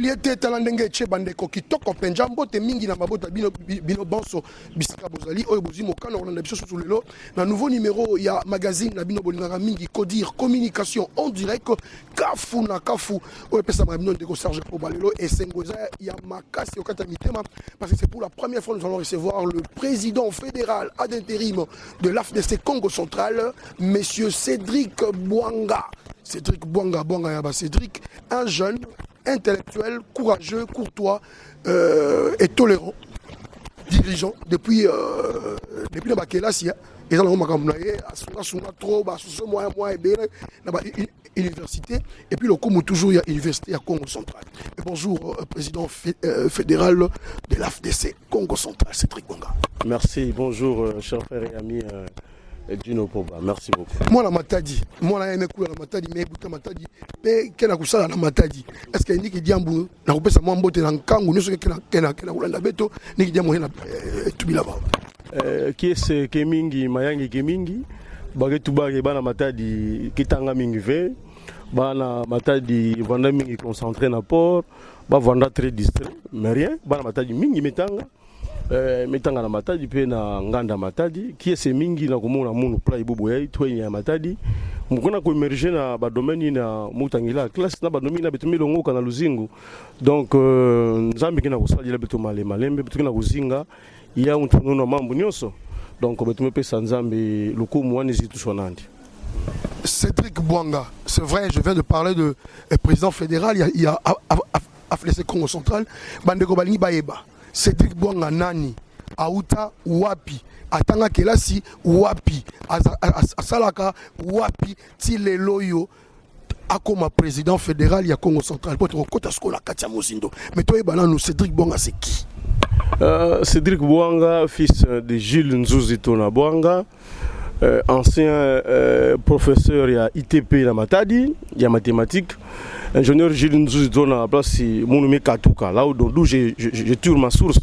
Yete talandenge che bandeko kitoko penjambo te mingi na mabota bino banso bisika bozali oyo bozimo kana on biso sur lelo na nouveau numéro ya magazine na bino bolingaka mingi codir communication en direct kafu na kafu oyo pesa mabino ndeko Serge Pobalelo et Sengoza ya makasi okata mitema parce que c'est pour la première fois nous allons recevoir le président fédéral ad intérim de l'AFDC Congo central monsieur Cédric Bouanga. Cédric Bouanga Yaba Cédric, un jeune intellectuel, courageux, courtois et tolérant, dirigeant depuis la Bakelassia. Et dans université et puis le coup toujours il y a université à Congo central. Et bonjour président fédéral de l'AFDC Congo central Cédric Bouanga. Merci, bonjour chers frères et amis. Dino Poba, merci beaucoup. Moi la matadi, moi la aimé la matadi, mais écoute matadi, mais quelle a kusala la matadi? Est-ce qu'il y a ni qui diambu, na kupesa moi mbote na nkangu, ni so kena ulanda beto, ni qui diambu na tubi là-bas. Qui est Kemingi, Mayangi Kemingi, bagetu bage bana matadi, kitanga mingi ve, bana matadi vanda mingi concentré na port, ba vanda très distrait, mais rien, bana matadi mingi metanga. Metanga na matadi pe na nganda matadi qui est mingi na komona munu pla ibubu ya twenye ya matadi mukona ko emerger na ba domaine na mutangila classe na ba domaine na betumilo ngoka na luzingu donc nzambi kina kusali la betu malembe betu kina kuzinga ya untuno na mambo nyonso donc betume pesa nzambi lukumu wani zitu sonandi. Cédric Bouanga, c'est vrai, je viens de parler de président fédéral, il y a AFDC Congo central, bandeko balingi bayeba. Cédric Bouanga nani auta wapi atanga kelasi wapi asalaka wapi ti lelo yo akoma président fédéral ya Congo central pour kota skola katia mozindo mais toi banano Cédric Bouanga c'est qui? Cédric Bouanga, fils de Gilles Nzuzito na Bouanga, ancien professeur ya ITP na Matadi, ya mathématiques. Ingénieur Gilles Nzuzito na place Mounoume Katuka, là d'où je tire ma source.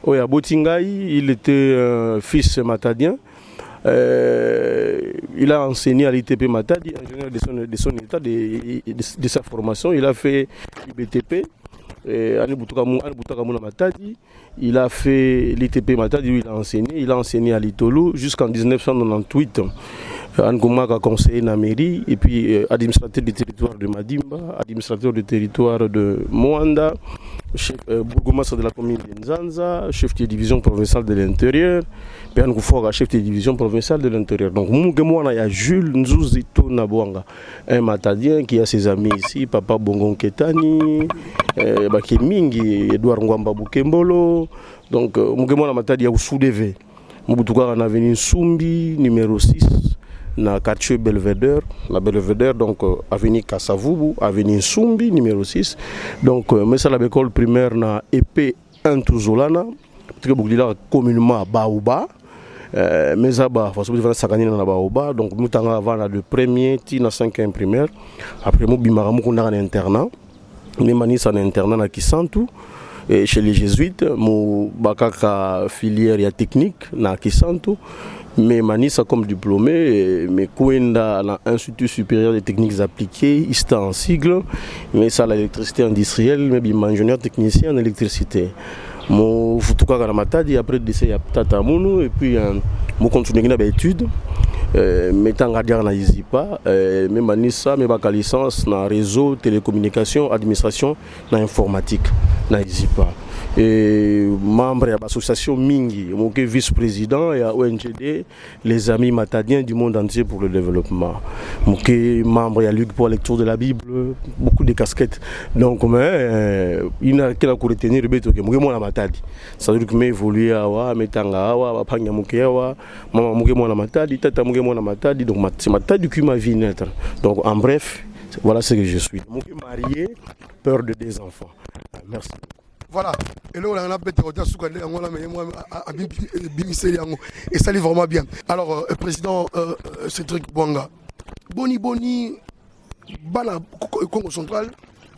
Oya Botingaï, il était fils matadien. Il a enseigné à l'ITP Matadi, ingénieur de son état, de sa formation. Il a fait l'IBTP. Il a fait l'ITP Matadi où il a enseigné. Il a enseigné à l'Itolo jusqu'en 1998. Angoma a conseillé la mairie et puis administrateur du territoire de Madimba, administrateur du territoire de Moanda, chef bourgmestre de la commune de Nzanza, chef de division provinciale de l'intérieur, puis Angoufoga, chef de division provinciale de l'intérieur. Donc il y a Jules Nzuzito Nabouanga, un matadien qui a ses amis ici, Papa Bongon Ketani, Bakemingi, Edouard Ngwamba Bukembolo. Donc Mougemona Matadi a Soudeve, Mouboutouka en avenue Sumbi, numéro 6. Na quartier Belvedere, la Belvedere donc avenue Kassavubu, avenue Sumbi numéro 6. Donc mais ça l'école primaire na EP 1 Tuzolana, très beaucoup là communément Baoba. Mais ça bah parce que vous savez na Baoba, donc nous tanga avant la de premier ti na 5e primaire. Après mo bimara mo kona en internat. Mais manisa en internat na Kisantu. Et chez les jésuites, mo bakaka filière ya technique na Kisantu. Mais Manissa comme diplômé, mais Kouenda à l'Institut supérieur des techniques appliquées, il était en sigle, mais ça l'électricité industrielle, mais bien ingénieur technicien en électricité. Mon futuka à la matadi après décès à Tata Mounou et puis mon continué dans l'étude, mais tant gardien na Izipa, mais Manissa mais bac licence na réseau télécommunication administration na informatique na Izipa. Et membre de l'association Mingi, mon vice-président et à ONGD, les amis matadiens du monde entier pour le développement. Mon membre de Ligue pour la lecture de la Bible, beaucoup de casquettes. Donc, il n'a qu'à retenir le béto que moi la matadi. Ça veut dire que moi évolué à wa, metanga à wa, panya mouké à wa, maman mouké moi la matadi, tata mouké moi la matadi. Donc c'est matadi qui m'a vu naître. Donc en bref, voilà ce que je suis. Mouké marié, peur de des enfants. Merci. Voilà, et là on a bêté et ça allait vraiment bien. Alors, président Cédric Bouanga, Boni, Bana Congo central,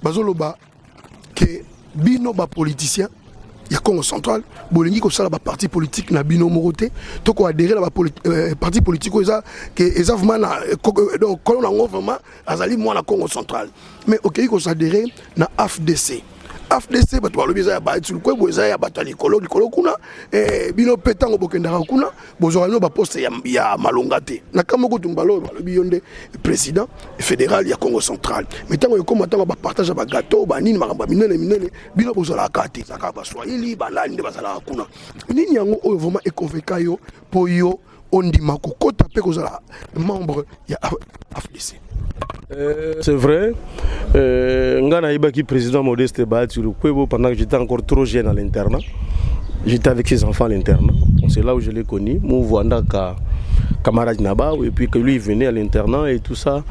Bazoloba, que Bino ba politicien, il y a Congo central, Bolingi comme ça, la parti politique na Bino Moroté, donc on a adhéré à la parti politique, que exactement, donc quand on a vraiment, Azali moi la Congo central, mais ok, on s'adhéré na AFDC. AFDC bato balobi eza ya baetu lukwebo eza ya bato ya likolo kuna bino mpe ntango bokendaka kuna bozwaka bino baposte ya malonga te na kama moko tumbalo balobi yo nde président fédéral ya Congo central mais ntango ekoma ntango bapartage ya bagato banini makambo ya minene bino bozalaka te ezalaka baswahili balani nde bazalaka kuna nini yango oyo vraiment ekonveka yo mpo yo ondima kokota mpe kozala membre ya AFDC. C'est vrai. Ngana Ibaki, président Modeste Bahati Lukwebo, pendant que j'étais encore trop jeune à l'internat. J'étais avec ses enfants à l'internat. C'est là où je l'ai connu. Mouvoanda camarade Naba, et puis que lui il venait à l'internat et tout ça.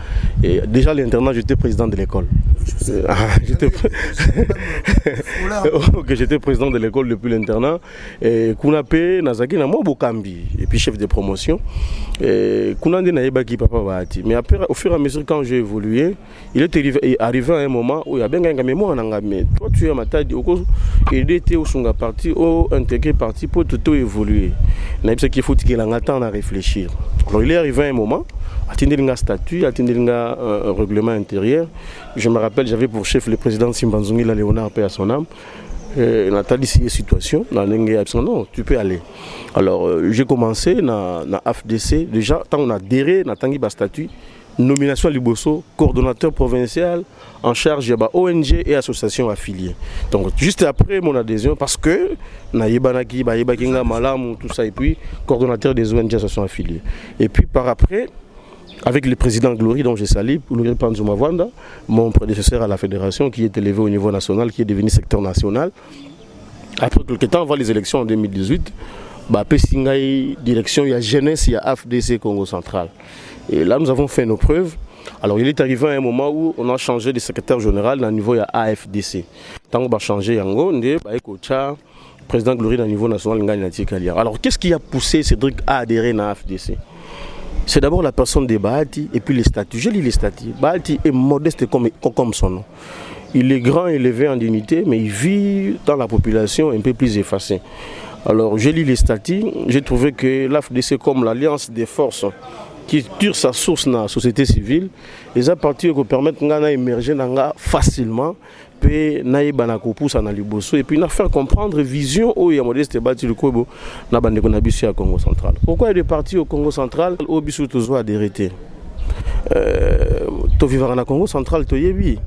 Et déjà à l'internat, j'étais président de l'école. J'étais président de l'école depuis l'internat. Kunape, Nazaki, Namo Bokambi, et puis chef de promotion. Kunande Naïbaki Papa Bahati. Mais après, au fur et à mesure, quand j'ai évolué, il est arrivé à un moment où il y a bien un mémoire. Toi, tu es ma taille, il était au Sunga parti, au intégré parti pour tout évoluer. Il faut qu'il ait temps à réfléchir. Alors il est arrivé à un moment, atteindre un statut, atteindre un règlement intérieur. Je me rappelle, j'avais pour chef le président Simbanzungi, la Léonard, paix à son âme. Nathalie, si situation, non, tu peux aller. Alors j'ai commencé dans AFDC, déjà, quand on a adhéré, on a tangi statut, nomination à Liboso, coordonnateur provincial en charge de ONG et associations affiliées. Donc juste après mon adhésion, parce que Naïbanaki, Baïbakinga, Malam, tout ça, et puis coordonnateur des ONG et associations affiliées. Et puis par après, avec le président Glory, dont j'ai sali, Glory Panzuma Wanda, mon prédécesseur à la fédération, qui est élevé au niveau national, qui est devenu secteur national. Après quelques temps, avant les élections en 2018, Pessingaï, direction, il y a jeunesse, il y a AFDC Congo central. Et là, nous avons fait nos preuves. Alors, il est arrivé à un moment où on a changé de secrétaire général au niveau de AFDC. Tant qu'on a changé, on a président Glory au niveau national. Alors, qu'est-ce qui a poussé Cédric à adhérer à AFDC? C'est d'abord la personne de Bahati et puis les statuts. Je lis les statuts. Bahati est modeste comme son nom. Il est grand, élevé en dignité, mais il vit dans la population un peu plus effacée. Alors, je lis les statuts. J'ai trouvé que l'AFDC, comme l'alliance des forces qui tire sa source dans la société civile, les partis qui permettent d'émerger facilement, et puis nous faire comprendre la vision où il y a Modeste Bahati Lukwebo dans le Congo central. Pourquoi il y a des partis au Congo central où il y a des arrêtés? Tu vivre dans le Congo central, tu y.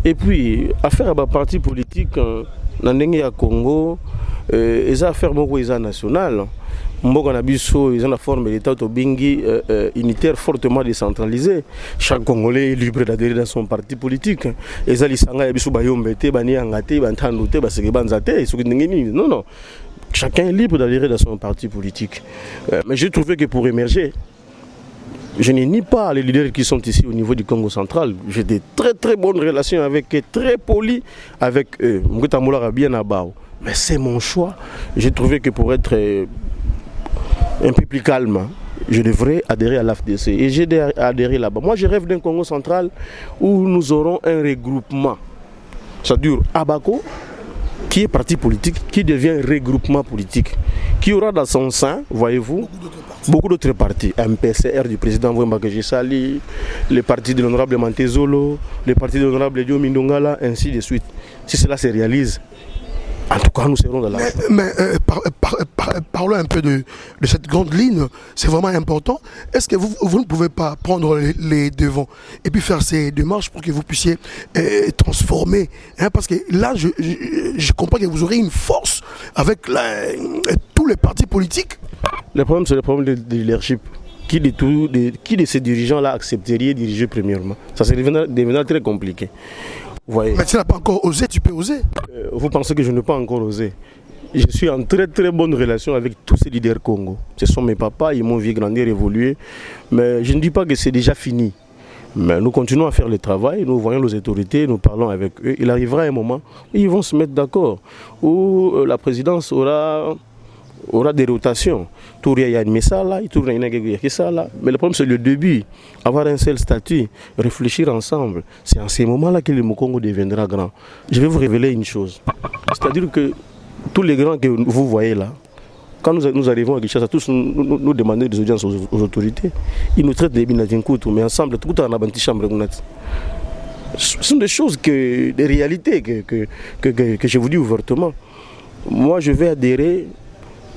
Et puis, affaire à parti politique dans le Congo, les affaires nationales. Mboka Nabiso, ils ont la forme de l'État unitaire fortement décentralisé. Chaque Congolais est libre d'adhérer dans son parti politique. Non. Chacun est libre d'adhérer dans son parti politique. Mais j'ai trouvé que pour émerger, je n'ai ni pas les leaders qui sont ici au niveau du Congo central. J'ai des très très bonnes relations avec eux, très polis avec eux. Mais c'est mon choix. J'ai trouvé que pour être un peu plus calme, je devrais adhérer à l'AFDC. Et j'ai adhéré là-bas. Moi, je rêve d'un Congo central où nous aurons un regroupement. Ça dure Abako, qui est parti politique, qui devient un regroupement politique, qui aura dans son sein, voyez-vous, beaucoup d'autres partis. MPCR du président Wemba Sali, les partis de l'honorable Mantezolo, les partis de l'honorable Dio Mindongala, ainsi de suite. Si cela se réalise, en tout cas, nous serons dans la... Mais parlons un peu de cette grande ligne, c'est vraiment important. Est-ce que vous ne pouvez pas prendre les devants et puis faire ces démarches pour que vous puissiez transformer, hein, parce que là, je comprends que vous aurez une force avec tous les partis politiques. Le problème, c'est le problème de leadership. Qui de ces dirigeants-là accepterait diriger premièrement? Ça deviendra très compliqué. Voyez. Mais tu n'as pas encore osé, tu peux oser. Vous pensez que je n'ai pas encore osé? Je suis en très très bonne relation avec tous ces leaders Congo. Ce sont mes papas, ils m'ont vu grandir, évoluer. Mais je ne dis pas que c'est déjà fini. Mais nous continuons à faire le travail, nous voyons les autorités, nous parlons avec eux. Il arrivera un moment où ils vont se mettre d'accord, où la présidence aura des rotations. Mais le problème, c'est le début. Avoir un seul statut, réfléchir ensemble. C'est en ces moments-là que le Congo deviendra grand. Je vais vous révéler une chose. C'est-à-dire que tous les grands que vous voyez là, quand nous arrivons à Kinshasa, tous nous demandons des audiences aux autorités. Ils nous traitent de Binadinkutu, mais ensemble, tout en a une chambre. Ce sont des choses, des réalités que je vous dis ouvertement. Moi, je vais adhérer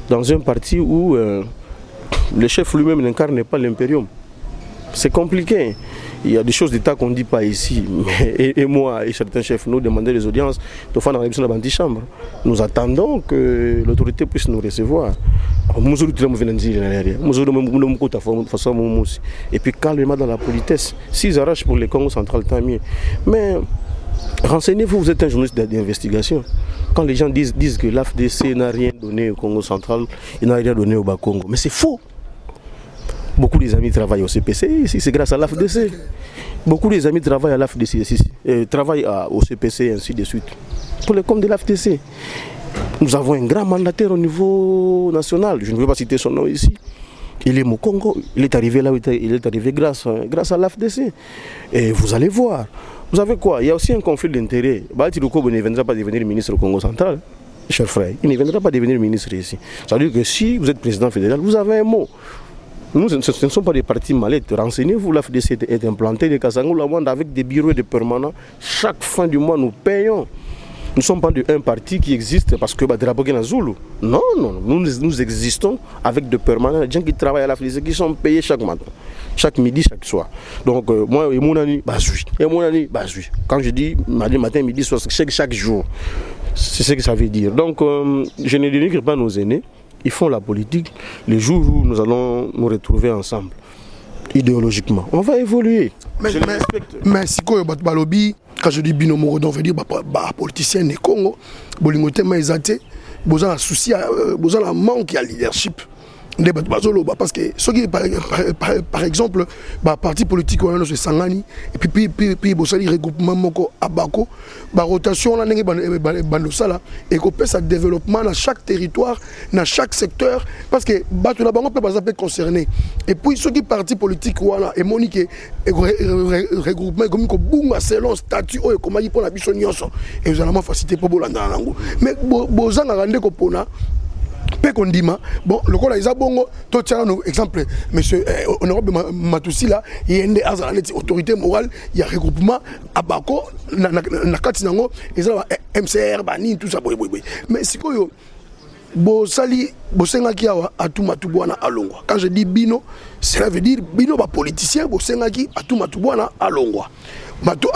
dans un parti où le chef lui-même n'incarne pas l'impérium. C'est compliqué. Il y a des choses d'État qu'on ne dit pas ici. Et moi et certains chefs nous demandaient des audiences de faire dans l'antichambre. Nous attendons que l'autorité puisse nous recevoir. Et puis calmement dans la politesse. S'ils arrachent pour les Congo central, tant mieux. Mais renseignez-vous, vous êtes un journaliste d'investigation. Quand les gens disent que l'AFDC n'a rien donné au Congo central, il n'a rien donné au Bas-Congo. Mais c'est faux. Beaucoup des amis travaillent au CPC ici, c'est grâce à l'AFDC. Beaucoup des amis travaillent à l'AFDC ici, travaillent au CPC et ainsi de suite. Pour les comptes de l'AFDC. Nous avons un grand mandataire au niveau national, je ne veux pas citer son nom ici. Il est au Congo, il est arrivé là où il est arrivé grâce à l'AFDC. Et vous allez voir. Vous savez quoi? Il y a aussi un conflit d'intérêts. Bati Lukobo ne viendra pas devenir ministre au Congo central, cher frère. Il ne viendra pas devenir ministre ici. Ça veut dire que si vous êtes président fédéral, vous avez un mot. Nous, ce ne sont pas des partis mallettes. Renseignez-vous, l'AFDC est implanté de Kasangou avec des bureaux de permanents. Chaque fin du mois, nous payons. Nous ne sommes pas un parti qui existe parce que Drabogue Zulu. Non, nous existons avec des permanents, des gens qui travaillent à l'AFDC, qui sont payés chaque matin, chaque midi, chaque soir. Donc, moi, et mon ami, quand je dis matin, midi, soir, chaque jour, c'est ce que ça veut dire. Donc, je ne dénigre pas nos aînés. Ils font la politique les jours où nous allons nous retrouver ensemble, idéologiquement. On va évoluer. Mais si quand je dis binomo, on veut dire politicien du Congo, besoin de souci, besoin de manque de leadership. Parce que ceux qui, par exemple, parti politique c'est Sangani et puis bosali regroupement moko abako rotation là bandosala et qu'on peut ça développement dans chaque territoire, dans chaque secteur parce que bato la bango peut pas être concerné et puis ceux qui parti politique voilà et monique regroupement comme ko bunga selon statut o comme il pour la biso nyonso et vous allez faciliter pour bolanda nango mais bozanga rande ko pona Pekondima, bon, le cas là, bongo, toi tu as un exemple, monsieur Honorable Matoussi là, il y a une autorité morale, il y a un regroupement à Bako, Nakatinango, ils ont MCR, Bani, tout ça, mais c'est quoi yo? Bosali, Bosenga qui a tout matubouana à Longwa. Quand je dis bino, cela veut dire bino ba politicien, Bosenga qui a tout matubouana à Longwa. Tout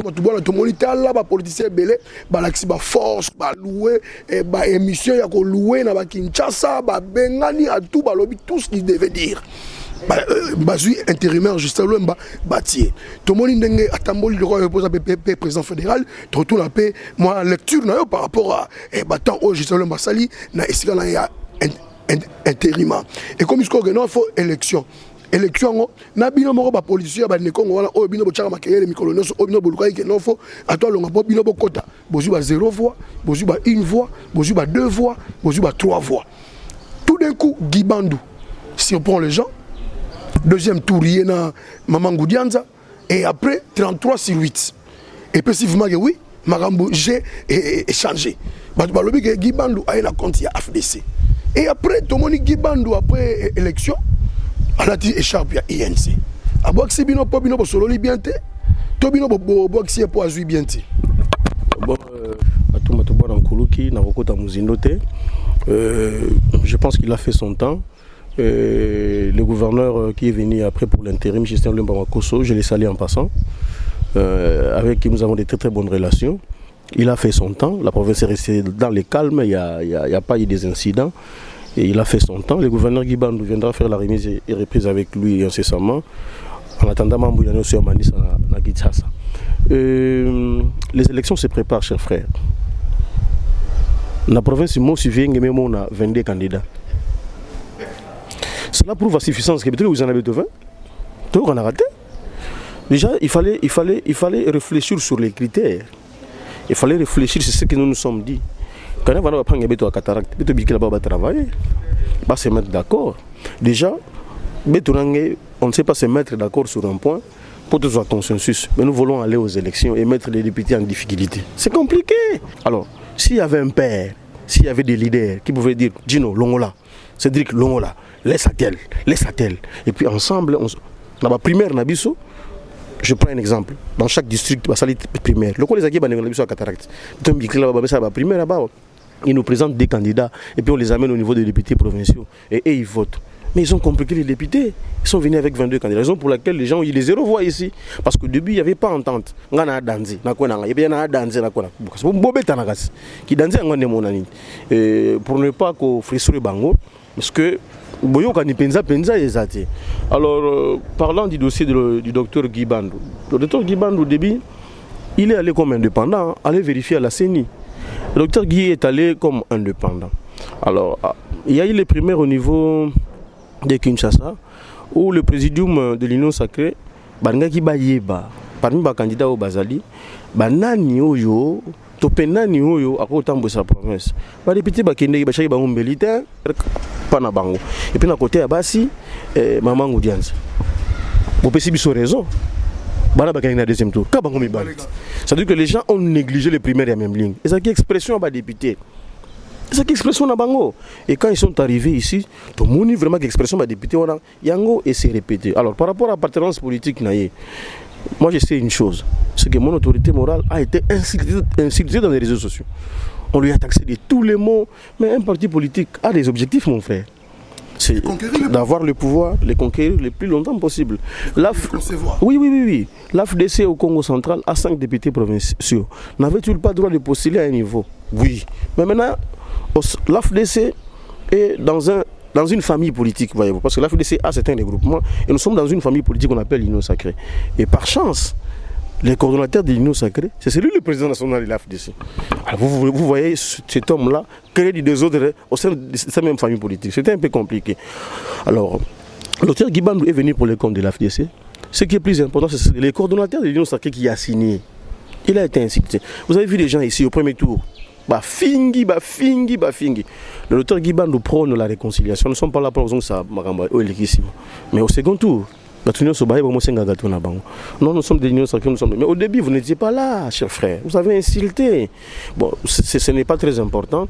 le monde là, les politiciens belé, l'axi ba force, ba louer, ba émission ya ko louer na ba Kinshasa, ba bengani à tout ba lobby tout ce qu'il devait dire. Bazui intérimaire Justin Louemba bâtier. Tout le monde ndenge atamboli le roi repose à président fédéral, tout la paix moi lecture na yo par rapport à battant au Justin Louemba sali na esika na ya intérimaire. Et comme il faut élection. Élection na bino moko ba politicien ba ne Congo wala o bino bo chaka makeyele mikolo nyonso o bino boluka ke nofo ato longa bo bino bo kota bozu ba 0 voix bozu ba 1 voix bozu ba 2 voix bozu ba 3 voix. Tout d'un coup Gibandou surprend les gens. Deuxième tour il y a Maman Goudianza et après 33 sur 8. Et puis si vous m'avez oui Marambo j'ai échangé. Ba lobi ke Gibandou a un compte ya AFDC. Et après tout monde Gibandou après élection on a dit écharpe à INC. A boxi bino po bino bo solo li bien té. To bino bo boxi po azui bien té. Bon atomato bona nkuluki na kokota muzindo té. Je pense qu'il a fait son temps. Le gouverneur qui est venu après pour l'intérim, Justin Louemba Makosso, je l'ai salué en passant, avec qui nous avons de très très bonnes relations. Il a fait son temps, la province est restée dans le calme, il n'y a pas eu des incidents. Et il a fait son temps. Le gouverneur Gibandou viendra faire la remise et reprise avec lui incessamment. En attendant, Mambouilane aussi à Manis à Kinshasa. Les élections se préparent, chers frères. Dans la province, moi, on a 22 candidats. Cela prouve la suffisance que vous en avez 20. Tout on a raté. Déjà, il fallait réfléchir sur les critères. Il fallait réfléchir sur ce que nous nous sommes dit. Quand on va prendre un cataracte, on va travailler, on va se mettre d'accord. Déjà, on ne sait pas se mettre d'accord sur un point pour trouver un consensus. Mais nous voulons aller aux élections et mettre les députés en difficulté. C'est compliqué. Alors, s'il y avait un père, s'il y avait des leaders qui pouvaient dire Gino, Longola, Cédric Longola, laisse à tel. Et puis ensemble, on a la primaire Nabiso, Je prends un exemple. Dans chaque district, la salle primaire, le collège à cataracte. Ils nous présentent des candidats et puis on les amène au niveau des députés provinciaux et ils votent. Mais ils ont compris que les députés sont venus avec 22 candidats. Raison pour laquelle les gens ont eu les zéro voix ici. Parce qu'au début, il n'y avait pas entente. Il y a dansé. Pour ne pas qu'on frustre Bango, parce que alors, parlant du dossier du docteur Guy Bandou. Le docteur Guy Bandou, au début, il est allé comme indépendant, aller vérifier à la CENI. Le docteur Guy est allé comme indépendant. Alors, il y a eu les primaires au niveau de Kinshasa, où le présidium de l'Union sacrée, Bangaki Bayeba, parmi les candidats au Bazali, Banani Oyo, Topenani Oyo, à côté de sa province. Les députés Bakende, Bachaï Bango militaire, Panabango. Et puis à côté, Abassi, Maman Goudians. Vous pouvez avoir raison. Bana deuxième tour. Ça veut dire que les gens ont négligé les primaires et la même ligne. Et ça qui est expression à député. C'est qui expression à Bango. Et quand ils sont arrivés ici, tout le monde vraiment l'expression à député, on a Yango et c'est répété. Alors par rapport à l'appartenance politique, moi je sais une chose, c'est que mon autorité morale a été insultée dans les réseaux sociaux. On lui a taxé de tous les mots, mais un parti politique a des objectifs, mon frère. C'est d'avoir le pouvoir, les conquérir le plus longtemps possible. Oui. L'AFDC au Congo central a 5 députés provinciaux. N'avait-il pas le droit de postuler à un niveau? Oui. Mais maintenant, l'AFDC est dans une famille politique, voyez-vous, parce que l'AFDC a certains regroupements, et nous sommes dans une famille politique qu'on appelle l'Union sacrée. Et par chance, les coordonnateurs de l'Union sacrée, c'est celui le président national de l'AFDC. Alors vous voyez cet homme-là créer des désordres au sein de cette même famille politique. C'était un peu compliqué. Alors, le docteur Guy Bandou est venu pour les comptes de l'AFDC. Ce qui est plus important, c'est les coordonnateurs de l'Union sacrée qui a signé. Il a été insulté. Vous avez vu les gens ici au premier tour. Bafingi. Le docteur Guy Bandou prône la réconciliation. Nous ne sommes pas là pour raison ça, mais au second tour, non, nous sommes des unions sacrées, mais au début, vous n'étiez pas là, cher frère. Vous avez insulté. Bon, ce n'est pas très important.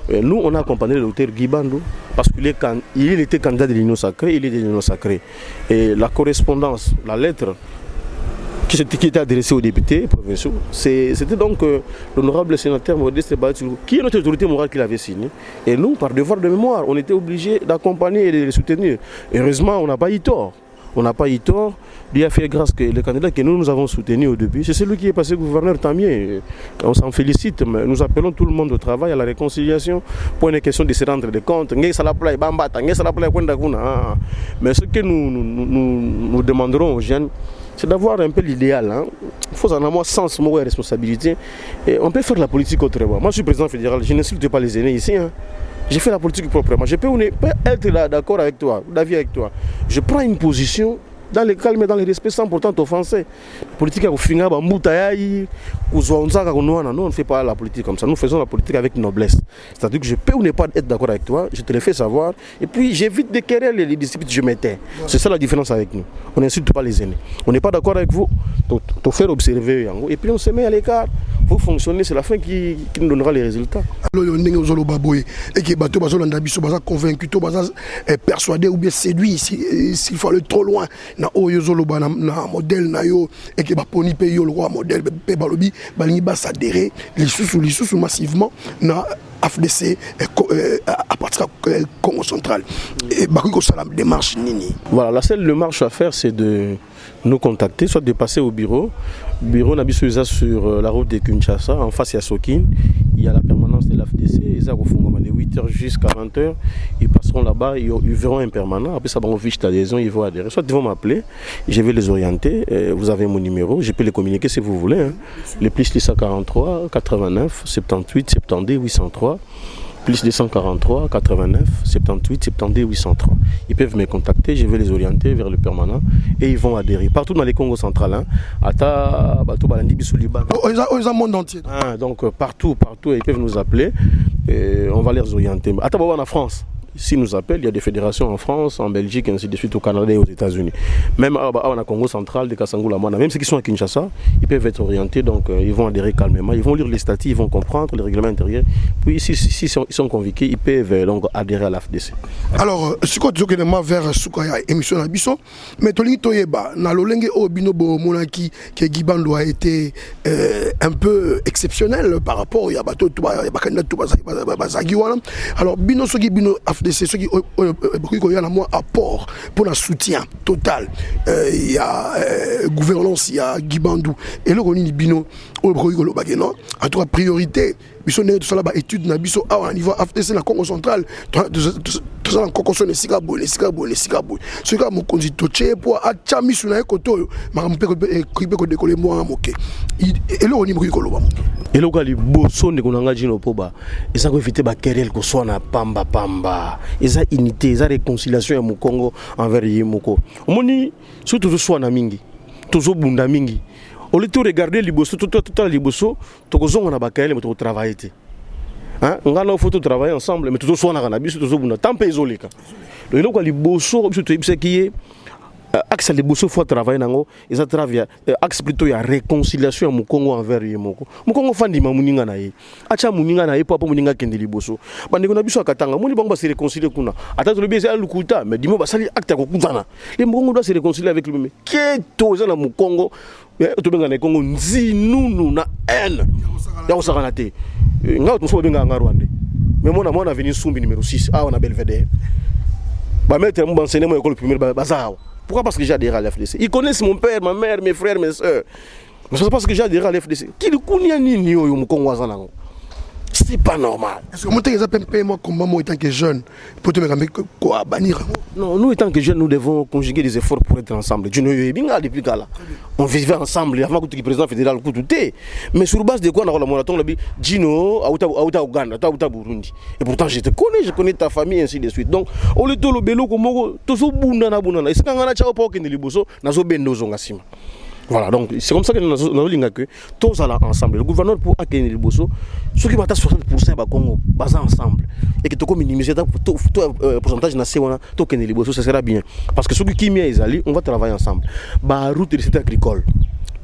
Nous, on a accompagné le docteur Guy Bandou parce qu'il était candidat de l'union sacrée, il est de l'union sacrée. Et la correspondance, la lettre qui était adressée aux députés provinciaux, c'était donc l'honorable sénateur Modeste Batilou, qui est notre autorité morale qui l'avait signé. Et nous, par devoir de mémoire, on était obligés d'accompagner et de les soutenir. Heureusement, on n'a pas eu tort. Dieu a fait grâce que le candidat que nous avons soutenu au début, c'est celui qui est passé gouverneur, tant mieux. On s'en félicite, mais nous appelons tout le monde au travail, à la réconciliation, pour une question de se rendre compte. Mais ce que nous demanderons aux jeunes, c'est d'avoir un peu l'idéal. Il faut en avoir sens, et responsabilité. Et on peut faire la politique autrement. Moi, je suis président fédéral, je n'insulte pas les aînés ici. J'ai fait la politique proprement. Je peux être d'accord avec toi, d'avis avec toi. Je prends une position dans le calme et dans le respect sans pourtant t'offenser. Politique à finir, non, on ne fait pas la politique comme ça. Nous faisons la politique avec noblesse. C'est-à-dire que je peux ou ne pas être d'accord avec toi, je te le fais savoir. Et puis j'évite de querer les disputes, je m'étais. C'est ça la différence avec nous. On n'insulte pas les aînés. On n'est pas d'accord avec vous, te faire observer. Et puis on se met à l'écart. Vous fonctionnez, c'est la fin qui nous donnera les résultats. Et que bateau convaincu, persuadé ou bien séduit s'il faut aller trop loin. Na modèle na yo et que baponi pe yo le roi modèle pe balobi balingi ba s'adhérer les sous massivement na AFDC à partir du Congo central et bakiko ça la démarche nini. Voilà, la seule démarche à faire c'est de nous contacter, soit de passer au bureau Nabisuza sur la route de Kinshasa en face à Sokin. Il y a la permanence de l'AFDC, ils ont de 8h jusqu'à 20h, ils passeront là-bas, ils verront un permanent, après ça, on fiche d'adhésion, ils vont adhérer. Soit ils vont m'appeler, je vais les orienter, vous avez mon numéro, je peux les communiquer si vous voulez. Le plus 243 89 78 72 803. Plus 243 89 78 72 803. Ils peuvent me contacter, je vais les orienter vers le permanent et ils vont adhérer partout dans les Congo central. Ils monde entier. Donc partout, ils peuvent nous appeler et on va les orienter. En France, s'ils nous appellent, il y a des fédérations en France, en Belgique, ainsi de suite, au Canada et aux États-Unis. Même en Congo central, des Kasangou, même ceux qui sont à Kinshasa, ils peuvent être orientés, donc ils vont adhérer calmement, ils vont lire les statuts, ils vont comprendre les règlements intérieurs. Puis s'ils sont convainqués, ils peuvent donc adhérer à l'AFDC. Alors, ce que tu as vers Soukaya, émission Nabiso, mais Tolini Toyeba, na lolenge o binobo monaki, que Guibando a été un peu exceptionnel par rapport à Bato, alors, Bino Sogi Bino AFDC, ceux qui ont un apport pour le soutien total. Il y a gouvernance, il y a Guibandou. Et là, on a Bino, en tout cas, priorité. Biso ne tout ça là-bas étude na biso au niveau AFDC na Congo central tout ça encore sonne sikabo ce que mon conduit toché pour achami suna ekoto ma mpeko ko décoller moi moké et là on y briko loba et là kali boso ne konanga jino poba et ça ko éviter ba querelle ko soit na pamba et ça unité ça réconciliation ya mu Congo envers yemoko omoni surtout soit na mingi toujours bunda mingi. Au lieu de regarder Liboso, tout Liboso, tu as bakayele mais tu travailles. Hein? On a faut travailler ensemble mais tu sois na cannabis, tu sois tant pas isolé. Le local Liboso, tu sais qui est axe Liboso faut travailler nango, ils travaillent axe plutôt il y a réconciliation mu Congo envers Yemoko. Mu Congo fandi ma muninga na ye. Acha muninga na ye papa muninga kende Liboso. Bande kona biso akatanga muni bango ba se réconcilier kuna. Ata to le biese alukuta mais dimo ba sali acte ko kutana. Les Congo doit se réconcilier avec lui-même. Keto za na mu Congo to benga na Congo nzinunu na haine. Ya osakana te. Nga to so benga nga Rwanda. Mais mona venu Sumbi numéro 6 on a Belvedere. Ba mettre mon enseigner mon école primaire bazar. Pourquoi? Parce que j'ai adhéré à l'FDC. Ils connaissent mon père, ma mère, mes frères, mes soeurs. Mais c'est parce que j'ai adhéré à l'FDC. C'est pas normal. Est-ce que moi, comme moi, étant que jeune, pour te mettre quoi bannir? Non, nous étant que jeunes, nous devons conjuguer des efforts pour être ensemble. On vivait ensemble avant que le président fédéral tout. Mais sur base de quoi on a la Gino, Aouta Ouganda, Aouta Burundi. Et pourtant je te connais, je connais ta famille ainsi de suite. Donc au lieu de le bélo comme toujours bunana. Et c'est quand on a tchao pas aucun liboso, nazo bendo zongasima. Voilà, donc c'est comme ça que nous avons que tous allons ensemble. Le gouverneur pour accueillir le bosso, ceux qui battent 60% de Congo, basés ensemble. Et que tu minimiser le pourcentage national, tout le bosso, ça sera bien. Parce que ceux qui sont allés, on va travailler ensemble. La route de l'état agricole.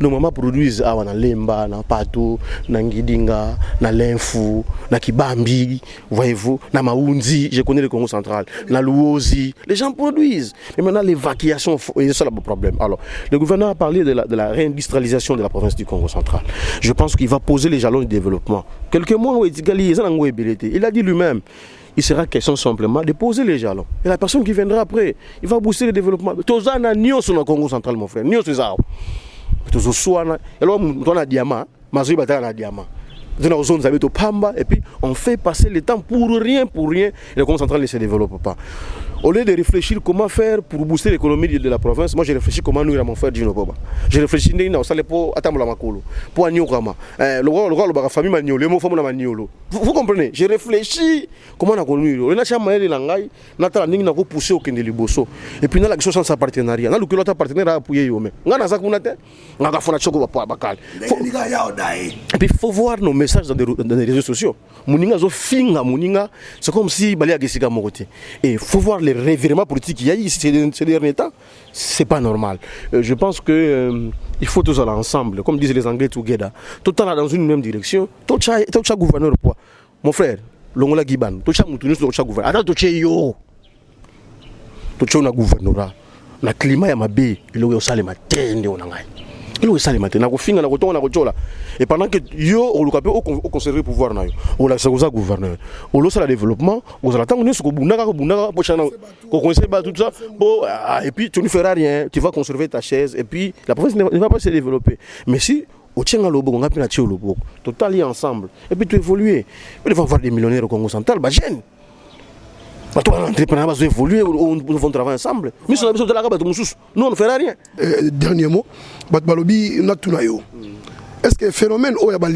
Nos mamans produisent na lemba, na pato, na ngidinga, na lenfu, na kibambi, voyez-vous, na maunzi, je connais le Congo central, na luozi, les gens produisent. Mais maintenant l'évacuation, c'est ça le problème. Alors, le gouverneur a parlé de la réindustrialisation de la province du Congo central. Je pense qu'il va poser les jalons du développement. Quelques mois, il a dit lui-même, il sera question simplement de poser les jalons. Et la personne qui viendra après, il va booster le développement. Tozana nios sur le Congo central, mon frère, nios c'est ça. Diamant, et puis on fait passer le temps pour rien, et le Congo central ne se développe pas. Au lieu de réfléchir comment faire pour booster l'économie de la province, moi je réfléchis comment nous mon frère Gino Boba. Je réfléchis pour attendre la makolo, pour Anyokama. Le roi de la famille Maniolo, le mot famille Maniolo. Vous comprenez? Je réfléchis comment on a connu. On a chamé les langailles, on a mis un poussé au Kende Liboso. Et puis on a la question sans partenariat. On a l'autre partenaire à appuyer. On a ça qu'on a fait. On a fait un choc au Bakal. Et puis il faut voir nos messages dans les réseaux sociaux. Moninga zo finga moninga, c'est comme si balé agesika mokoté. Et il faut voir les revirements politiques qu'il y a ici ces derniers temps. C'est pas normal. Je pense que il faut tous aller ensemble, comme disent les Anglais, together. Tout le temps dans une même direction. Tout chaque gouverneur pour mon frère, Longola Giban, tout chaque moutounus, tout chaque gouverneur. Attends, tout chaque yo, tout chaque gouverneur. Le climat est mabé, il est au salé matin, on a il est salé matin. Et pendant que yo on conserve le pouvoir na yo on la ça gouverneur on le le développement on attend on est sur bundaka pour chana ko conseil tout ça bon et puis tu ne feras rien, tu vas conserver ta chaise et puis la province ne va pas se développer. Mais si au tient lobo on a pris la tio lobo total ensemble et puis tu évoluer il va avoir des millionnaires au Congo central bah jeune. L'entrepreneur va évoluer, on va travailler ensemble. Mais si on a besoin de la gamme, nous on ne fera rien. Dernier mot, Batbalobi Natunayo. Est-ce que le phénomène où il y a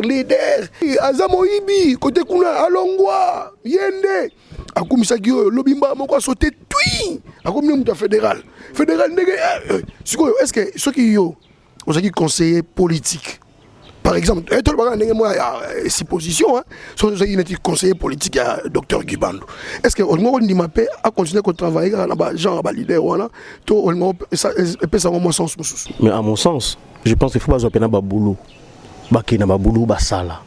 leader, Azamoibi, côté Kuna, Alongwa, Yende, Akumisaki, Lobimba, Moko sauté, Tui, Akumni fédéral. Fédéral, est-ce que ceux qui ont conseiller politique, par exemple, supposition, il est conseiller politique à Dr Gubando. Est-ce que on dit ma paix a continué à travailler dans genre leader voilà, ça peut avoir mon sens. Mais à mon sens, je pense qu'il faut pas appeler na boulot, bakina boulot basala.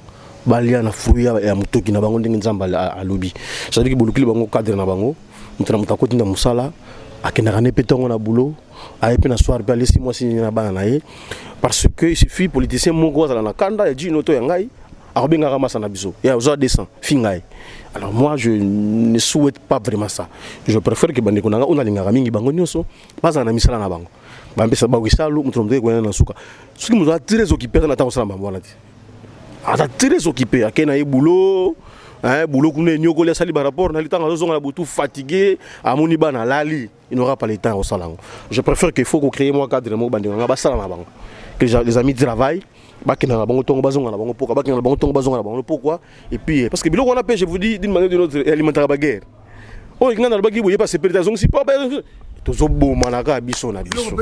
Balia na fuya ya mutoki na bango ndenge nzamba a lobby. C'est-à-dire que bolukili bango cadre na bango, mutana mutakoti na musala, akena kane petongo na boulot, ayepe na soir pe alesi moi signer na bana naye parce que il suffit politicien moko za na kanda ya djino to ya ngai, akobenga ramasa na biso. Ya oza descend fingai. Alors moi je ne souhaite pas vraiment ça. Je préfère que bandeko nanga ona linga mingi bango nyoso, baza na misala na bango. Bambesa ba wisalu mutombe ko na suka. Soki muzo a très occupé na tango sala mbona ti. Ata très occupé akena ye boulot boulot kuna nyoko le sali par rapport na litanga zonga la butu fatigué amoni bana lali il n'aura pas le temps au salon. Je préfère qu'il faut créer moi cadre mo bandi nga basala na bango que les amis travaillent bakina na bango tongo bazonga na bango pourquoi bakina na bango tongo bazonga na bango pourquoi et puis parce que biloko on appelle je vous dis d'une manière ou d'une autre alimentaire ba guerre oh ngana na bagi boye pas c'est pétage si pas tozo bomanaka biso na biso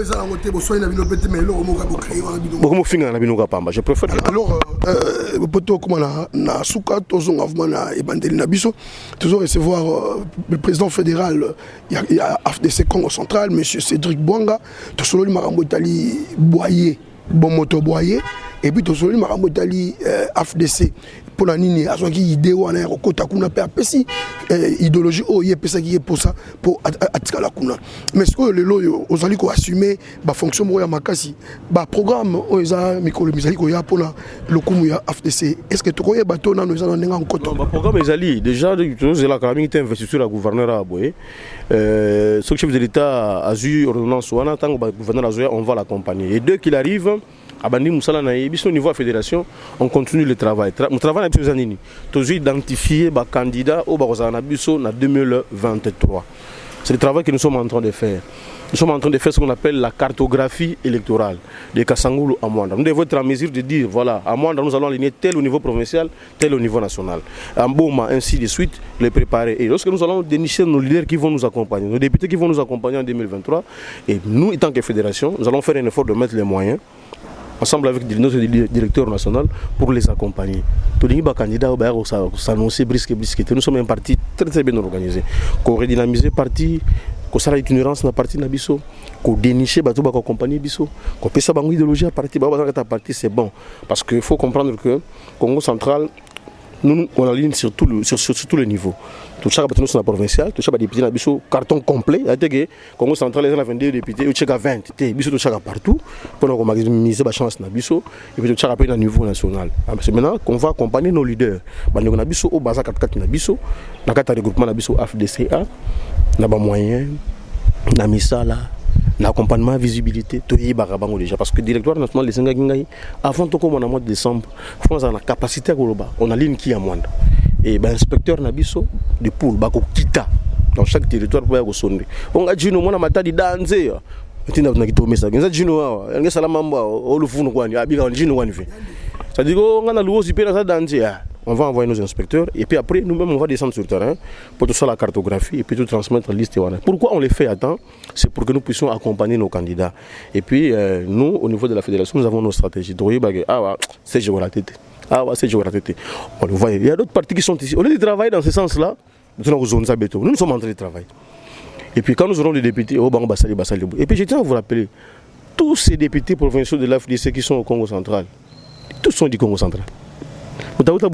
bokomo finga na binoka pamba je préfère alors poto comme na suka tozo ngavuma na ebandeli na biso tozo recevoir le président fédéral ya AFDC Congo central monsieur Cédric Bwanga tosolo li makambo tali boyer bomoto boyer et puis tosolo li makambo tali AFDC pour la nini azongi idée wana ya kokota kuna pe apesi idéologie o yepesa ki pour ça pour atikala kuna mais ce que le loyo ozali ko assumer ba fonction mo ya makasi ba programme o eza mikolo mizali ko ya pour le kumu ya AFDC est-ce que tokoye bato na no eza na nga nkoto ba programme ezali déjà de la calamité investiture la gouverneur a boye ce que chef de l'état a eu ordonnance wana tango ba gouverneur a on va l'accompagner et dès qu'il arrive Abandi Moussala na au niveau de la fédération, on continue le travail. Mon travail est plus anini. Toujours identifier les candidats au Barozana Bisso en 2023. C'est le travail que nous sommes en train de faire. Nous sommes en train de faire ce qu'on appelle la cartographie électorale de Kassangoulou à Mwanda. Nous devons être en mesure de dire, voilà, à Mwanda, nous allons aligner tel au niveau provincial, tel au niveau national. En Boma, ainsi de suite, les préparer. Et lorsque nous allons dénicher nos leaders qui vont nous accompagner, nos députés qui vont nous accompagner en 2023, et nous, en tant que fédération, nous allons faire un effort de mettre les moyens ensemble avec notre directeur national pour les accompagner. Tous les candidats s'annoncer brisque. Nous sommes un parti très bien organisé. Qu'on redynamise le parti, qu'on s'arrête l'itinérance dans le parti Nabiso, qu'on déniche bateau pour accompagner Biso, qu'on peut savoir idéologie à parti, c'est bon. Parce qu'il faut comprendre que Congo central, nous on aligne sur tous les niveaux. Tout chaque bâtiment sur la provinciale, tout chaque député n'a carton complet. Il Congo central, les 22 députés, il y a 20. Il y a partout pour maximiser la chance na biso et puis tout chaque pays au niveau national. C'est maintenant qu'on va accompagner nos leaders. On a biso au bazar 4 na biso, na 4 regroupement na biso AFDCA, na ba moyen, na misala. L'accompagnement, la visibilité, tout est déjà. Parce que le directoire national de Sengagingaï, avant tout comme on a mois de décembre, on a la capacité à Goloba, on a ligne qui est à Mwanda. Et l'inspecteur Nabiso, de poule, Bako Kita, dans chaque territoire pour aller au sonner. On a dit, on a maté de danser. On a dit, on a dit, on a salamamba, on le fout, on a dit, on a dit, c'est-à-dire qu'on a loué aussi dans sa danser. On va envoyer nos inspecteurs et puis après nous-mêmes on va descendre sur le terrain pour tout ça la cartographie et puis tout transmettre la liste. Pourquoi on les fait à temps? C'est pour que nous puissions accompagner nos candidats. Et puis nous au niveau de la fédération nous avons nos stratégies. C'est jouer la tête. C'est jouer la tête. On le voit. Il y a d'autres partis qui sont ici. Au lieu de travailler dans ce sens-là, nous sommes en train de travailler. Et puis quand nous aurons des députés, et puis je tiens à vous rappeler, tous ces députés provinciaux de l'AFDC qui sont au Congo central, tous sont du Congo central. Tous sont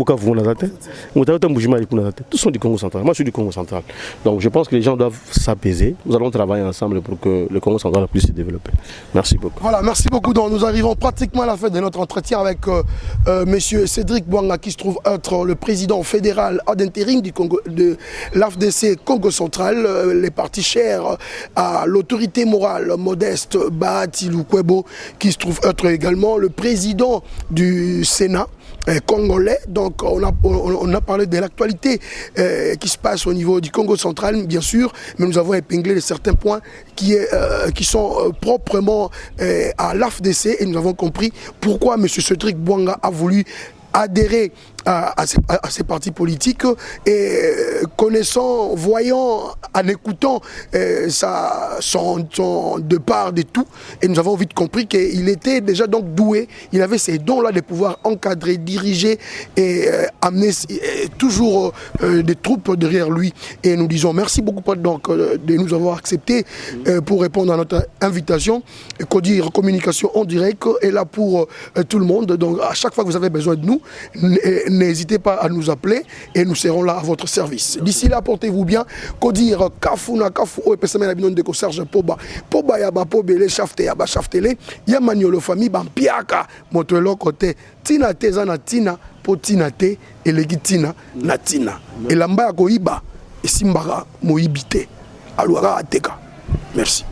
du Congo central. Moi je suis du Congo central. Donc je pense que les gens doivent s'apaiser. Nous allons travailler ensemble pour que le Congo central puisse se développer. Merci beaucoup. Voilà, merci beaucoup. Donc, nous arrivons pratiquement à la fin de notre entretien avec monsieur Cédric Bwanga qui se trouve être le président fédéral d'intérim de l'AFDC Congo central, les partis chers à l'autorité morale modeste Bahati Lukwebo qui se trouve être également le président du Sénat congolais. Donc on a parlé de l'actualité qui se passe au niveau du Congo central bien sûr, mais nous avons épinglé certains points qui sont proprement à l'AFDC et nous avons compris pourquoi M. Cédric Bwanga a voulu adhérer à ces partis politiques et connaissant, voyant, en écoutant son départ de tout, et nous avons vite compris qu'il était déjà donc doué, il avait ces dons-là de pouvoir encadrer, diriger et amener toujours des troupes derrière lui. Et nous disons merci beaucoup donc, de nous avoir accepté pour répondre à notre invitation. Codir Communication en direct est là pour tout le monde. Donc à chaque fois que vous avez besoin de nous, n'hésitez pas à nous appeler et nous serons là à votre service. D'ici là, portez-vous bien. Codir Kafuna Kafu Opesame na binon de Serge Poba. Poba ya ba pobele shafte ya ba shaftele. Ya maniolo famille ban piaka motelo côté tina teza na tina po tina te elegi tina na tina. Elamba ya koiba esimbaka moibite. Aluara ateka. Merci.